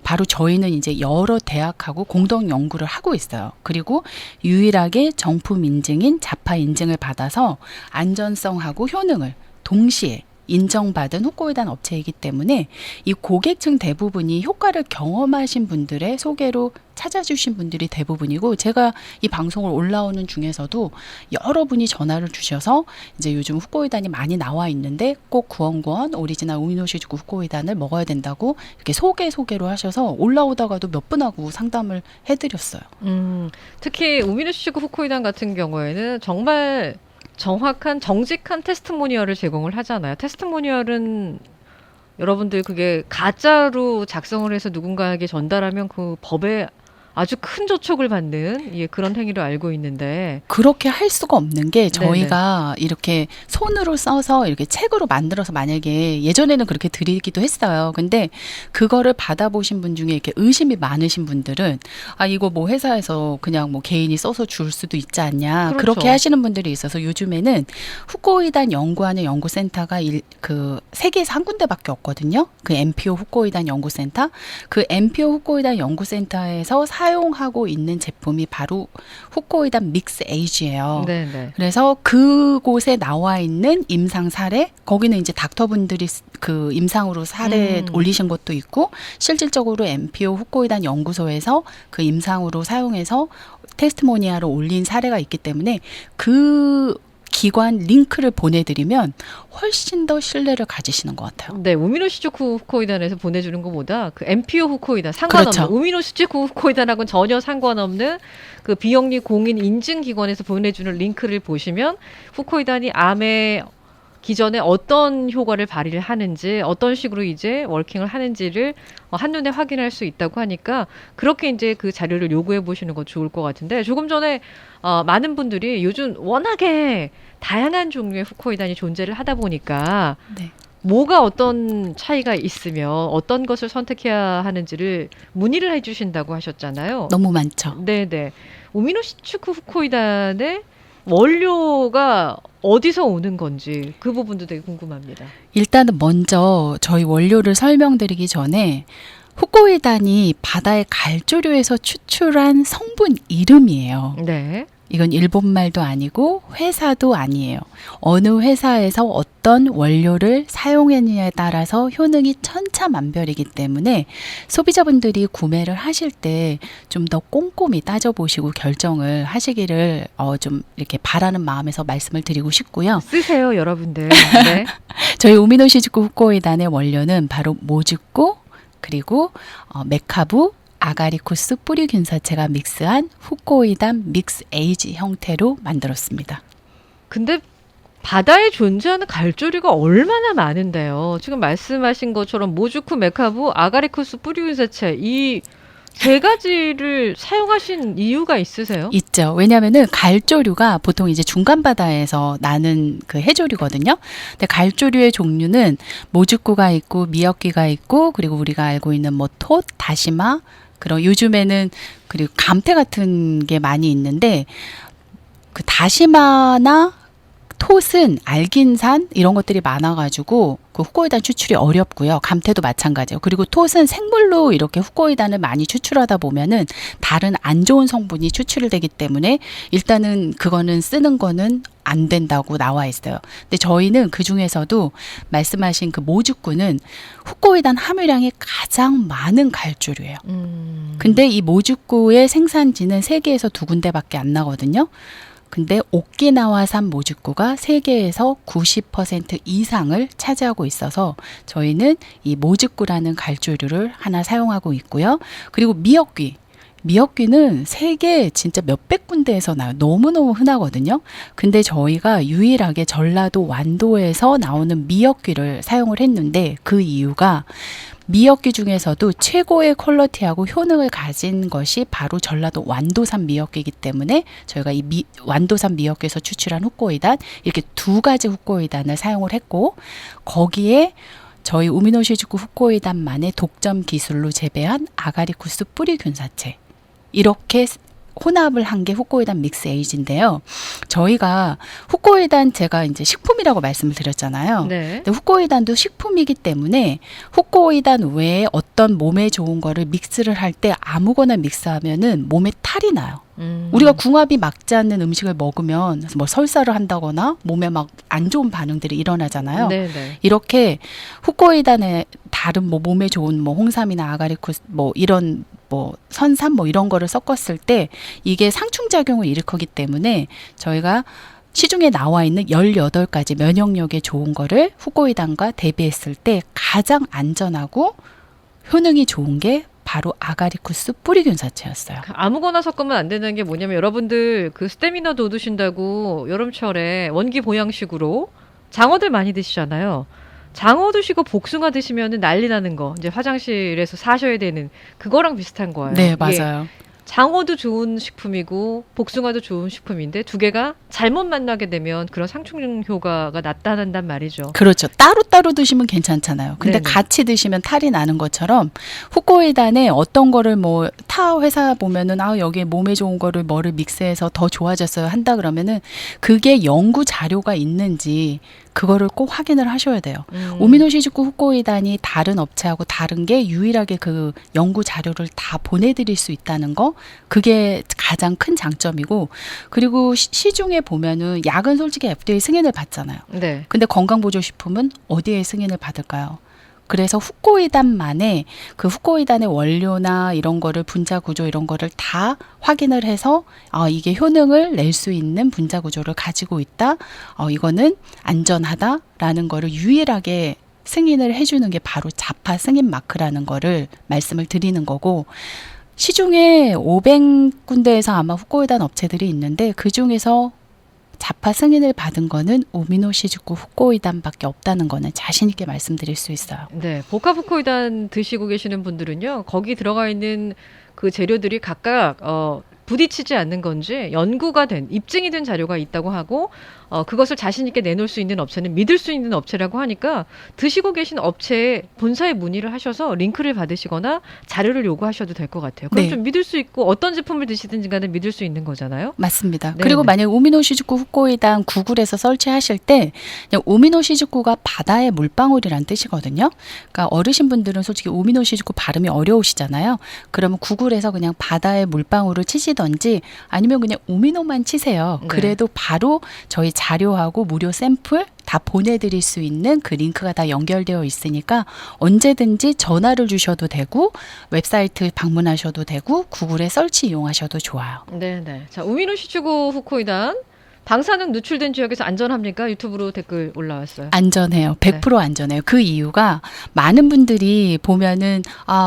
바로 저희는 이제 여러 대학하고 공동 연구를 하고 있어요. 그리고 유일하게 정품 인증인 자파 인증을 받아서 안전성하고 효능을 동시에 인정받은 후코이단 업체이기 때문에 이 고객층 대부분이 효과를 경험하신 분들의 소개로 찾아주신 분들이 대부분이고 제가 이 방송을 올라오는 중에서도 여러분이 전화를 주셔서 이제 요즘 후코이단이 많이 나와 있는데 꼭 구원권 오리지널 우미노시즈쿠 후코이단을 먹어야 된다고 이렇게 소개로 하셔서 올라오다가도 몇 분하고 상담을 해드렸어요. 특히 우미노시즈쿠 후코이단 같은 경우에는 정말 정확한 정직한 테스트모니얼을 제공을 하잖아요. 테스트모니얼은 여러분들 그게 가짜로 작성을 해서 누군가에게 전달하면 그 법에 아주 큰 저촉을 받는 예, 그런 행위로 알고 있는데 그렇게 할 수가 없는 게 네네. 저희가 이렇게 손으로 써서 이렇게 책으로 만들어서 만약에 예전에는 그렇게 드리기도 했어요. 근데 그거를 받아보신 분 중에 이렇게 의심이 많으신 분들은 아, 이거 뭐 회사에서 그냥 뭐 개인이 써서 줄 수도 있지 않냐. 그렇죠. 그렇게 하시는 분들이 있어서 요즘에는 후코이단 연구하는 연구센터가 그 세계에서 한 군데밖에 없거든요. 그 MPO 후코이단 연구센터. 그 MPO 후코이단 연구센터에서 사용하고 있는 제품이 바로 후코이단 믹스 에이지예요. 네네. 그래서 그곳에 나와 있는 임상 사례, 거기는 이제 닥터분들이 그 임상으로 사례 올리신 것도 있고, 실질적으로 MPO 후코이단 연구소에서 그 임상으로 사용해서 테스트모니아로 올린 사례가 있기 때문에 그 기관 링크를 보내드리면 훨씬 더 신뢰를 가지시는 것 같아요. 네, 우미노시즈쿠 후코이단에서 보내주는 것보다 그 MPO 후코이단 상관없는 그렇죠. 우미노시즈쿠 후코이단하고는 전혀 상관없는 그 비영리 공인 인증 기관에서 보내주는 링크를 보시면 후코이단이 암에 기존에 어떤 효과를 발휘를 하는지 어떤 식으로 이제 워킹을 하는지를 한눈에 확인할 수 있다고 하니까 그렇게 이제 그 자료를 요구해 보시는 것 좋을 것 같은데 조금 전에 많은 분들이 요즘 워낙에 다양한 종류의 후코이단이 존재를 하다 보니까 네. 뭐가 어떤 차이가 있으며 어떤 것을 선택해야 하는지를 문의를 해주신다고 하셨잖아요. 너무 많죠. 네네. 우미노시츠쿠 후코이단의 원료가 어디서 오는 건지 그 부분도 되게 궁금합니다. 일단은 먼저 저희 원료를 설명드리기 전에 후코이단이 바다의 갈조류에서 추출한 성분 이름이에요. 네. 이건 일본말도 아니고 회사도 아니에요. 어느 회사에서 어떤 원료를 사용했느냐에 따라서 효능이 천차만별이기 때문에 소비자분들이 구매를 하실 때 좀 더 꼼꼼히 따져보시고 결정을 하시기를 좀 이렇게 바라는 마음에서 말씀을 드리고 싶고요. 쓰세요, 여러분들. 네. 저희 우미노시즈쿠 후코이단의 원료는 바로 모즈쿠 그리고 메카부 아가리쿠스 뿌리균사체가 믹스한 후코이단 믹스 에이지 형태로 만들었습니다. 근데 바다에 존재하는 갈조류가 얼마나 많은데요. 지금 말씀하신 것처럼 모주쿠, 메카부, 아가리쿠스 뿌리균사체 이 세 가지를 사용하신 이유가 있으세요? 있죠. 왜냐하면은 갈조류가 보통 이제 중간 바다에서 나는 그 해조류거든요. 근데 갈조류의 종류는 모주쿠가 있고 미역귀가 있고 그리고 우리가 알고 있는 뭐 톳, 다시마 그리고 요즘에는 그리고 감태 같은 게 많이 있는데 그 다시마나 톳은 알긴산 이런 것들이 많아가지고 그 후코이단 추출이 어렵고요. 감태도 마찬가지예요. 그리고 톳은 생물로 이렇게 후코이단을 많이 추출하다 보면은 다른 안 좋은 성분이 추출되기 때문에 일단은 그거는 쓰는 거는 안 된다고 나와 있어요. 근데 저희는 그 중에서도 말씀하신 그 모주쿠는 후코이단 함유량이 가장 많은 갈조류예요. 근데 이 모주쿠의 생산지는 세계에서 2군데밖에 안 나거든요. 근데 오키나와산 모주쿠가 세계에서 90% 이상을 차지하고 있어서 저희는 이 모주쿠라는 갈조류를 하나 사용하고 있고요. 그리고 미역귀. 미역귀는 세계 진짜 몇백 군데에서 나요. 너무너무 흔하거든요. 근데 저희가 유일하게 전라도 완도에서 나오는 미역귀를 사용을 했는데 그 이유가 미역귀 중에서도 최고의 퀄리티하고 효능을 가진 것이 바로 전라도 완도산 미역귀이기 때문에 저희가 이 완도산 미역귀에서 추출한 후코이단 이렇게 2가지 후코이단을 사용을 했고 거기에 저희 우미노시즈쿠 후코이단만의 독점 기술로 재배한 아가리쿠스 뿌리균사체 이렇게 혼합을 한 게 후코이단 믹스 에이지인데요. 저희가 후코이단 제가 이제 식품이라고 말씀을 드렸잖아요. 네. 근데 후코이단도 식품이기 때문에 후코이단 외에 어떤 몸에 좋은 거를 믹스를 할 때 아무거나 믹스하면은 몸에 탈이 나요. 우리가 궁합이 맞지 않는 음식을 먹으면 뭐 설사를 한다거나 몸에 막 안 좋은 반응들이 일어나잖아요. 네네. 이렇게 후코이단에 다른 뭐 몸에 좋은 뭐 홍삼이나 아가리쿠스 뭐 이런 뭐 선삼 뭐 이런 거를 섞었을 때 이게 상충작용을 일으키기 때문에 저희가 시중에 나와 있는 18가지 면역력에 좋은 거를 후코이단과 대비했을 때 가장 안전하고 효능이 좋은 게 바로 아가리쿠스 뿌리균사체였어요. 아무거나 섞으면 안 되는 게 뭐냐면 여러분들 그 스태미나도 얻으신다고 여름철에 원기 보양식으로 장어들 많이 드시잖아요. 장어 드시고 복숭아 드시면 난리 나는 거 이제 화장실에서 사셔야 되는 그거랑 비슷한 거예요. 네, 이게 맞아요. 장어도 좋은 식품이고 복숭아도 좋은 식품인데 두 개가 잘못 만나게 되면 그런 상충 효과가 나타난단 말이죠. 그렇죠. 따로따로 드시면 괜찮잖아요. 근데 네네. 같이 드시면 탈이 나는 것처럼 후코이단에 어떤 거를 뭐 타 회사 보면은 여기에 몸에 좋은 거를 뭐를 믹스해서 더 좋아졌어요 한다 그러면은 그게 연구 자료가 있는지 그거를 꼭 확인을 하셔야 돼요. 오미노시즈쿠 후코이단이 다른 업체하고 다른 게 유일하게 그 연구 자료를 다 보내드릴 수 있다는 거 그게 가장 큰 장점이고 그리고 시중에 보면은 약은 솔직히 FDA 승인을 받잖아요. 네. 근데 건강보조식품은 어디에 승인을 받을까요? 그래서 후코이단만의 그 후코이단의 원료나 이런 거를 분자 구조 이런 거를 다 확인을 해서 이게 효능을 낼 수 있는 분자 구조를 가지고 있다. 이거는 안전하다라는 거를 유일하게 승인을 해주는 게 바로 자파 승인 마크라는 거를 말씀을 드리는 거고 시중에 500군데에서 아마 후코이단 업체들이 있는데 그 중에서 자파 승인을 받은 거는 오미노시즈쿠 후코이단밖에 없다는 거는 자신 있게 말씀드릴 수 있어요. 네. 복합후코이단 드시고 계시는 분들은요. 거기 들어가 있는 그 재료들이 각각 부딪히지 않는 건지 연구가 된 입증이 된 자료가 있다고 하고 그것을 자신 있게 내놓을 수 있는 업체는 믿을 수 있는 업체라고 하니까 드시고 계신 업체에 본사에 문의를 하셔서 링크를 받으시거나 자료를 요구하셔도 될 것 같아요. 그럼 네. 좀 믿을 수 있고 어떤 제품을 드시든지 간에 믿을 수 있는 거잖아요. 맞습니다. 네네. 그리고 만약에 오미노시즈쿠 후코이단 구글에서 설치하실 때 그냥 오미노시즈쿠가 바다의 물방울이란 뜻이거든요. 그러니까 어르신분들은 솔직히 오미노시즈쿠 발음이 어려우시잖아요. 그러면 구글에서 그냥 바다의 물방울을 치시던지 아니면 그냥 오미노만 치세요. 네. 그래도 바로 저희 자료하고 무료 샘플 다 보내드릴 수 있는 그 링크가 다 연결되어 있으니까 언제든지 전화를 주셔도 되고 웹사이트 방문하셔도 되고 구글에 설치 이용하셔도 좋아요. 네네. 자, 우미노시추구 후코이단 방사능 누출된 지역에서 안전합니까? 유튜브로 댓글 올라왔어요. 안전해요. 100% 안전해요. 그 이유가 많은 분들이 보면은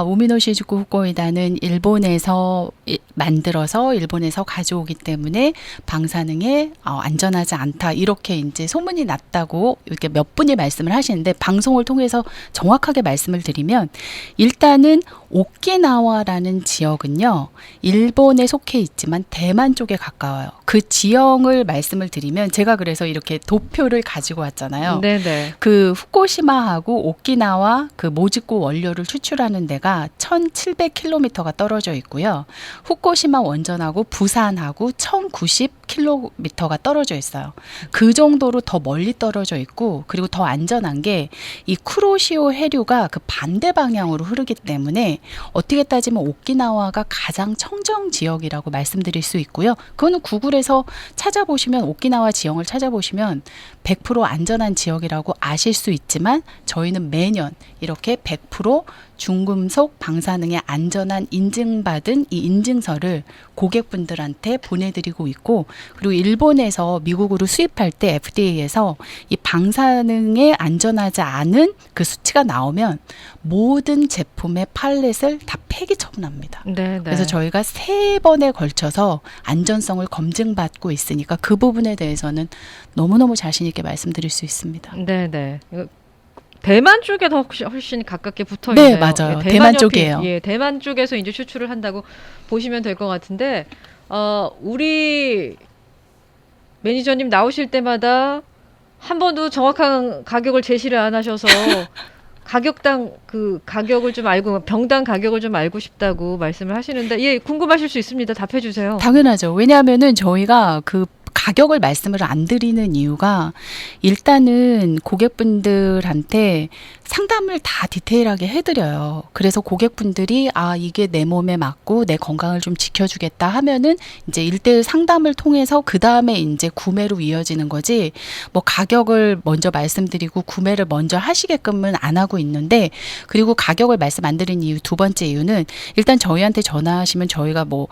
오미노시즈쿠 후코이단은 일본에서 만들어서 일본에서 가져오기 때문에 방사능에 안전하지 않다. 이렇게 이제 소문이 났다고 이렇게 몇 분이 말씀을 하시는데 방송을 통해서 정확하게 말씀을 드리면 일단은 오키나와라는 지역은요. 일본에 속해 있지만 대만 쪽에 가까워요. 그 지형을 말씀을 드리면 제가 그래서 이렇게 도표를 가지고 왔잖아요. 네네. 그 후쿠시마하고 오키나와 그 모직고 원료를 추출하는 데가 1700km가 떨어져 있고요. 후쿠시마 원전하고 부산하고 1090km가 떨어져 있어요. 그 정도로 더 멀리 떨어져 있고 그리고 더 안전한 게 이 쿠로시오 해류가 그 반대 방향으로 흐르기 때문에 어떻게 따지면 오키나와가 가장 청정 지역이라고 말씀드릴 수 있고요. 그거는 구글에서 찾아보시면 오키나와 지형을 찾아보시면 100% 안전한 지역이라고 아실 수 있지만 저희는 매년 이렇게 100% 중금속 방사능에 안전한 인증받은 이 인증서를 고객분들한테 보내드리고 있고 그리고 일본에서 미국으로 수입할 때 FDA에서 이 방사능에 안전하지 않은 그 수치가 나오면 모든 제품의 팔렛을 다 폐기 처분합니다. 네네. 그래서 저희가 3번에 걸쳐서 안전성을 검증받고 있으니까 그 부분에 대해서는 너무너무 자신 있게 말씀드릴 수 있습니다. 네네. 대만 쪽에 더 훨씬 가깝게 붙어 네, 있네요. 맞아요. 예, 대만 옆이, 쪽이에요. 예, 대만 쪽에서 이제 추출을 한다고 보시면 될 것 같은데 우리 매니저님 나오실 때마다 한 번도 정확한 가격을 제시를 안 하셔서 가격당 그 가격을 좀 알고 병당 가격을 좀 알고 싶다고 말씀을 하시는데 예, 궁금하실 수 있습니다. 답해 주세요. 당연하죠. 왜냐하면은 저희가 그 가격을 말씀을 안 드리는 이유가 일단은 고객분들한테 상담을 다 디테일하게 해드려요. 그래서 고객분들이 이게 내 몸에 맞고 내 건강을 좀 지켜주겠다 하면은 이제 1대1 상담을 통해서 그 다음에 이제 구매로 이어지는 거지 뭐 가격을 먼저 말씀드리고 구매를 먼저 하시게끔은 안 하고 있는데 그리고 가격을 말씀 안 드린 이유 두 번째 이유는 일단 저희한테 전화하시면 저희가 뭐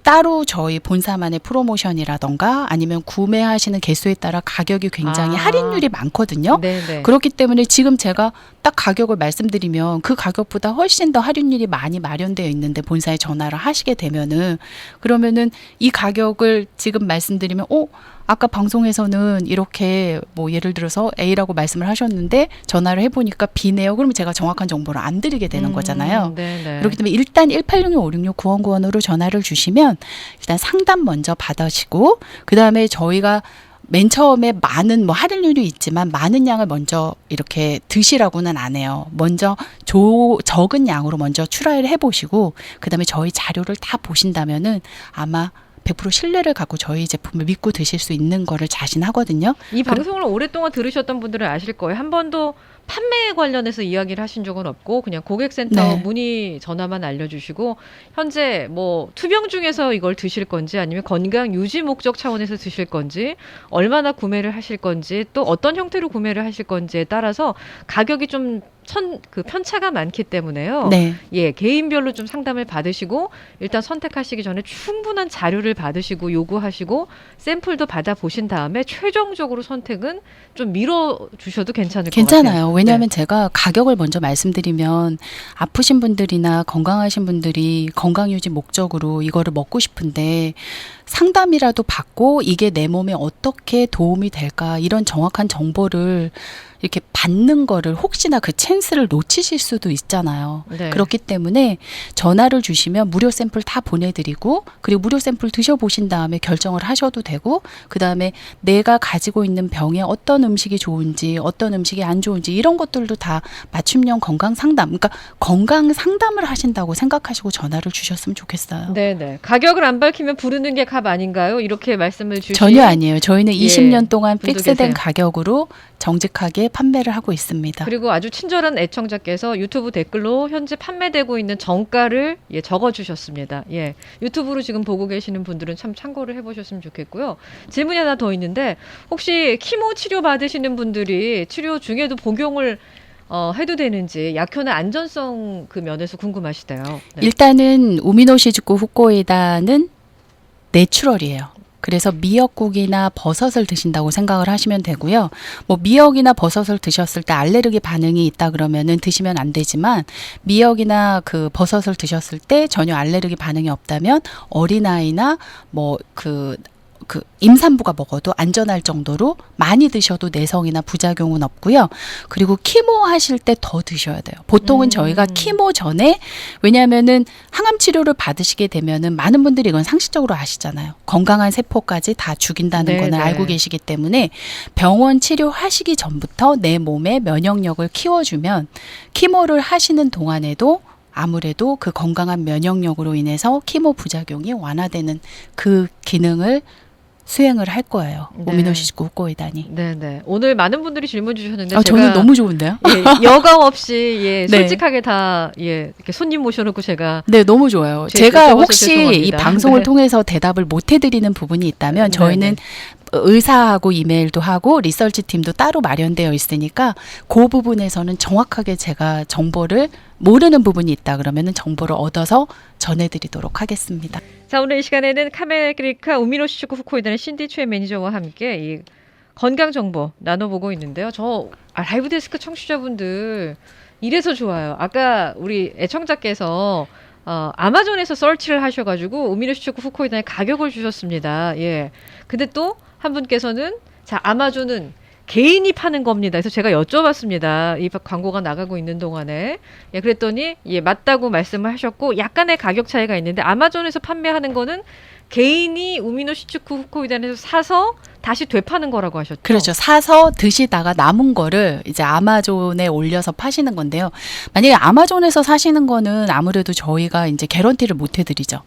따로 저희 본사만의 프로모션이라던가 아니면 구매하시는 개수에 따라 가격이 굉장히 할인율이 많거든요. 네네. 그렇기 때문에 지금 제가 딱 가격을 말씀드리면 그 가격보다 훨씬 더 할인율이 많이 마련되어 있는데 본사에 전화를 하시게 되면은 그러면은 이 가격을 지금 말씀드리면 아까 방송에서는 이렇게 뭐 예를 들어서 A라고 말씀을 하셨는데 전화를 해보니까 B네요. 그러면 제가 정확한 정보를 안 드리게 되는 거잖아요. 네네. 그렇기 때문에 일단 1866-566-9191으로 전화를 주시면 일단 상담 먼저 받으시고 그 다음에 저희가 맨 처음에 많은 뭐 할인율이 있지만 많은 양을 먼저 이렇게 드시라고는 안 해요. 먼저 적은 양으로 먼저 출하를 해보시고 그 다음에 저희 자료를 다 보신다면은 아마 100% 신뢰를 갖고 저희 제품을 믿고 드실 수 있는 거를 자신하거든요. 이 방송을 오랫동안 들으셨던 분들은 아실 거예요. 한 번도 판매에 관련해서 이야기를 하신 적은 없고 그냥 고객센터 네. 문의 전화만 알려주시고 현재 뭐 투병 중에서 이걸 드실 건지 아니면 건강 유지 목적 차원에서 드실 건지 얼마나 구매를 하실 건지 또 어떤 형태로 구매를 하실 건지에 따라서 가격이 좀 그 편차가 많기 때문에요. 네. 예, 개인별로 좀 상담을 받으시고 일단 선택하시기 전에 충분한 자료를 받으시고 요구하시고 샘플도 받아보신 다음에 최종적으로 선택은 좀 미뤄 주셔도 괜찮을 것 같아요. 괜찮아요. 왜냐하면 제가 가격을 먼저 말씀드리면 아프신 분들이나 건강하신 분들이 건강유지 목적으로 이거를 먹고 싶은데 상담이라도 받고 이게 내 몸에 어떻게 도움이 될까 이런 정확한 정보를 이렇게 받는 거를 혹시나 그 찬스를 놓치실 수도 있잖아요. 네. 그렇기 때문에 전화를 주시면 무료 샘플 다 보내드리고 그리고 무료 샘플 드셔보신 다음에 결정을 하셔도 되고 그 다음에 내가 가지고 있는 병에 어떤 음식이 좋은지 어떤 음식이 안 좋은지 이런 것들도 다 맞춤형 건강 상담 그러니까 건강 상담을 하신다고 생각하시고 전화를 주셨으면 좋겠어요. 네네. 가격을 안 밝히면 부르는 게 값 아닌가요? 이렇게 말씀을 주신 전혀 아니에요. 저희는 예, 20년 동안 분도 픽스된 계세요. 가격으로 정직하게 판매를 하고 있습니다. 그리고 아주 친절한 애청자께서 유튜브 댓글로 현재 판매되고 있는 정가를 예, 적어주셨습니다. 예, 유튜브로 지금 보고 계시는 분들은 참 참고를 해보셨으면 좋겠고요. 질문이 하나 더 있는데 혹시 키모 치료 받으시는 분들이 치료 중에도 복용을 해도 되는지 약효나 안전성 그 면에서 궁금하시대요. 네. 일단은 우미노시즈쿠 후코이다는 내추럴이에요. 그래서 미역국이나 버섯을 드신다고 생각을 하시면 되고요. 뭐 미역이나 버섯을 드셨을 때 알레르기 반응이 있다 그러면은 드시면 안 되지만 미역이나 그 버섯을 드셨을 때 전혀 알레르기 반응이 없다면 어린아이나 뭐 그 임산부가 먹어도 안전할 정도로 많이 드셔도 내성이나 부작용은 없고요. 그리고 키모 하실 때 더 드셔야 돼요. 보통은 저희가 키모 전에 왜냐하면은 항암 치료를 받으시게 되면은 많은 분들이 이건 상식적으로 아시잖아요. 건강한 세포까지 다 죽인다는 네, 거는 네. 알고 계시기 때문에 병원 치료하시기 전부터 내 몸의 면역력을 키워주면 키모를 하시는 동안에도 아무래도 그 건강한 면역력으로 인해서 키모 부작용이 완화되는 그 기능을 수행을 할 거예요. 네. 오미노시즈쿠 후코이다니. 네네. 오늘 많은 분들이 질문 주셨는데 아, 제가 저는 너무 좋은데요? 예, 여과 없이 예, 네. 솔직하게 다 예, 이렇게 손님 모셔놓고 제가 네, 너무 좋아요. 제 제가 여쭤봐서 혹시 이 죄송합니다. 방송을 네. 통해서 대답을 못 해드리는 부분이 있다면 네, 저희는 네. 의사하고 이메일도 하고 리서치 팀도 따로 마련되어 있으니까 그 부분에서는 정확하게 제가 정보를 모르는 부분이 있다 그러면은 정보를 얻어서 전해드리도록 하겠습니다. 자, 오늘 이 시간에는 카메리카 우미노시즈쿠 후코이다의 신디 최 매니저와 함께 이 건강 정보 나눠보고 있는데요. 저 라이브 데스크 청취자분들 이래서 좋아요. 아까 우리 애청자께서 아마존에서 서치를 하셔가지고 우미노시즈쿠 후코이다의 가격을 주셨습니다. 예. 근데 또 한 분께서는 자 아마존은 개인이 파는 겁니다. 그래서 제가 여쭤봤습니다. 이 광고가 나가고 있는 동안에. 예, 그랬더니 예, 맞다고 말씀을 하셨고 약간의 가격 차이가 있는데 아마존에서 판매하는 거는 개인이 우미노시즈쿠 후코이단에서 사서 다시 되파는 거라고 하셨죠. 그렇죠. 사서 드시다가 남은 거를 이제 아마존에 올려서 파시는 건데요. 만약에 아마존에서 사시는 거는 아무래도 저희가 이제 개런티를 못 해드리죠.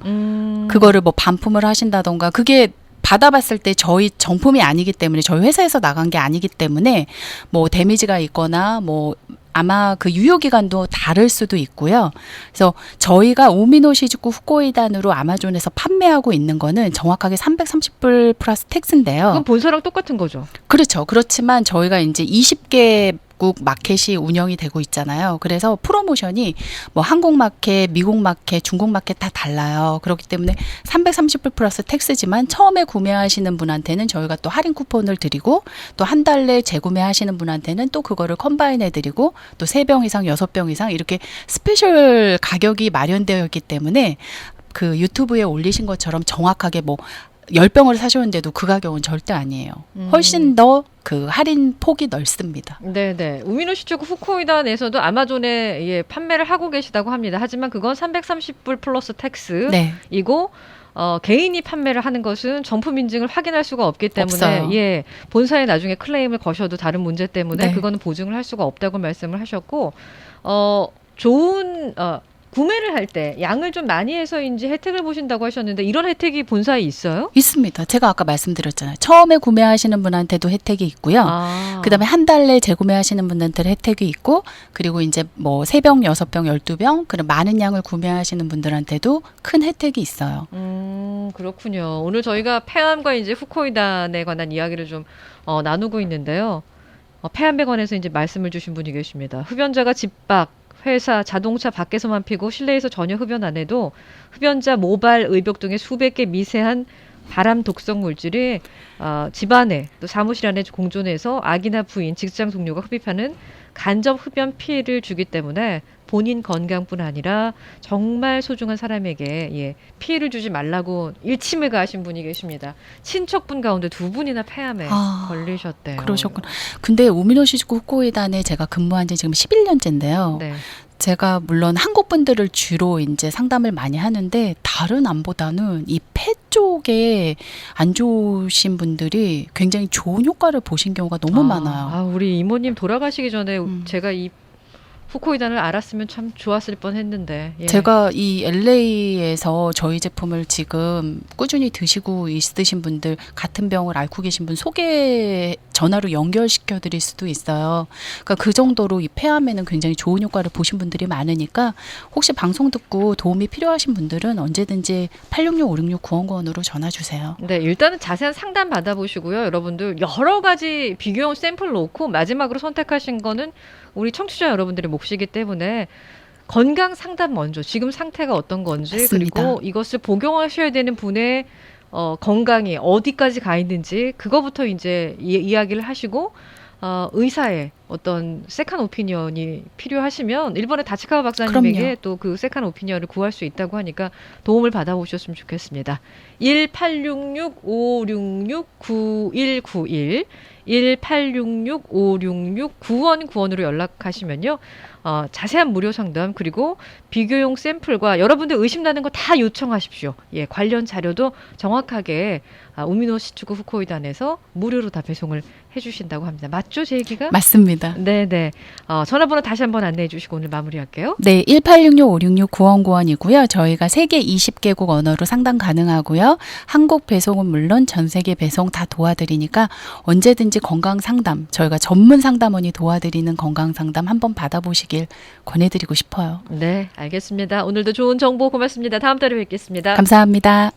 그거를 뭐 반품을 하신다던가 그게 받아봤을 때 저희 정품이 아니기 때문에 저희 회사에서 나간 게 아니기 때문에 뭐 데미지가 있거나 뭐 아마 그 유효기간도 다를 수도 있고요. 그래서 저희가 우미노시즈쿠 후코이단으로 아마존에서 판매하고 있는 거는 정확하게 330불 플러스 텍스인데요. 그건 본사랑 똑같은 거죠. 그렇죠. 그렇지만 저희가 이제 20개국 마켓이 운영이 되고 있잖아요. 그래서 프로모션이 뭐 한국 마켓, 미국 마켓, 중국 마켓 다 달라요. 그렇기 때문에 330불 플러스 텍스지만 처음에 구매하시는 분한테는 저희가 또 할인 쿠폰을 드리고 또 한 달 내 재구매하시는 분한테는 또 그거를 컴바인해 드리고 또 3병 이상, 6병 이상 이렇게 스페셜 가격이 마련되어 있기 때문에 그 유튜브에 올리신 것처럼 정확하게 뭐 10병을 사셨는데도 그 가격은 절대 아니에요. 훨씬 더 그 할인 폭이 넓습니다. 네네. 우미노시 쪽 후코이다 내에서도 아마존에 예, 판매를 하고 계시다고 합니다. 하지만 그건 330불 플러스 텍스이고 네. 개인이 판매를 하는 것은 정품 인증을 확인할 수가 없기 때문에 없어요. 예, 본사에 나중에 클레임을 거셔도 다른 문제 때문에 네. 그거는 보증을 할 수가 없다고 말씀을 하셨고 좋은 구매를 할 때 양을 좀 많이 해서인지 혜택을 보신다고 하셨는데 이런 혜택이 본사에 있어요? 있습니다. 제가 아까 말씀드렸잖아요. 처음에 구매하시는 분한테도 혜택이 있고요. 그다음에 한 달 내에 재구매하시는 분한테는 혜택이 있고, 그리고 이제 뭐 3병, 6병, 12병 그런 많은 양을 구매하시는 분들한테도 큰 혜택이 있어요. 그렇군요. 오늘 저희가 폐암과 이제 후코이단에 관한 이야기를 좀 나누고 있는데요. 폐암백원에서 이제 말씀을 주신 분이 계십니다. 흡연자가 집 밖, 회사, 자동차 밖에서만 피고 실내에서 전혀 흡연 안 해도 흡연자 모발, 의벽 등의 수백 개 미세한 발암 독성 물질이 집안에 또 사무실 안에 공존해서 아기나 부인, 직장 동료가 흡입하는 간접 흡연 피해를 주기 때문에 본인 건강뿐 아니라 정말 소중한 사람에게 예, 피해를 주지 말라고 일침을 가하신 분이 계십니다. 친척분 가운데 2분이나 폐암에 걸리셨대요. 그러셨구나. 근데 우미노시즈쿠 후코이단에 제가 근무한 지 지금 11년째인데요. 네. 제가 물론 한국 분들을 주로 이제 상담을 많이 하는데 다른 암보다는 이 폐 쪽에 안 좋으신 분들이 굉장히 좋은 효과를 보신 경우가 너무 많아요. 우리 이모님 돌아가시기 전에 제가 이 후코이단을 알았으면 참 좋았을 뻔했는데. 예. 제가 이 LA에서 저희 제품을 지금 꾸준히 드시고 있으신 분들, 같은 병을 앓고 계신 분 소개 전화로 연결시켜 드릴 수도 있어요. 그러니까 그 정도로 이 폐암에는 굉장히 좋은 효과를 보신 분들이 많으니까 혹시 방송 듣고 도움이 필요하신 분들은 언제든지 866-566-9595으로 전화 주세요. 네, 일단은 자세한 상담 받아보시고요. 여러분들 여러 가지 비교용 샘플 놓고 마지막으로 선택하신 거는 우리 청취자 여러분들의 몫이기 때문에 건강 상담 먼저 지금 상태가 어떤 건지 맞습니다. 그리고 이것을 복용하셔야 되는 분의 건강이 어디까지 가 있는지 그거부터 이제 이야기를 하시고 의사의 어떤 세컨 오피니언이 필요하시면 일본의 다치카와 박사님에게 또 그 세컨 오피니언을 구할 수 있다고 하니까 도움을 받아보셨으면 좋겠습니다. 1866-566-9191 1866-566-9191으로 연락하시면요. 자세한 무료 상담 그리고 비교용 샘플과 여러분들 의심나는 거 다 요청하십시오. 예, 관련 자료도 정확하게 우미노시츠쿠 후코이단에서 무료로 다 배송을 해주신다고 합니다. 맞죠, 제 얘기가? 맞습니다. 네네. 전화번호 다시 한번 안내해 주시고 오늘 마무리할게요. 네, 1866-566-9191이고요. 저희가 세계 20개국 언어로 상담 가능하고요. 한국 배송은 물론 전 세계 배송 다 도와드리니까 언제든지 건강 상담, 저희가 전문 상담원이 도와드리는 건강 상담 한번 받아보시길 권해드리고 싶어요. 네, 알겠습니다. 오늘도 좋은 정보 고맙습니다. 다음 달에 뵙겠습니다. 감사합니다.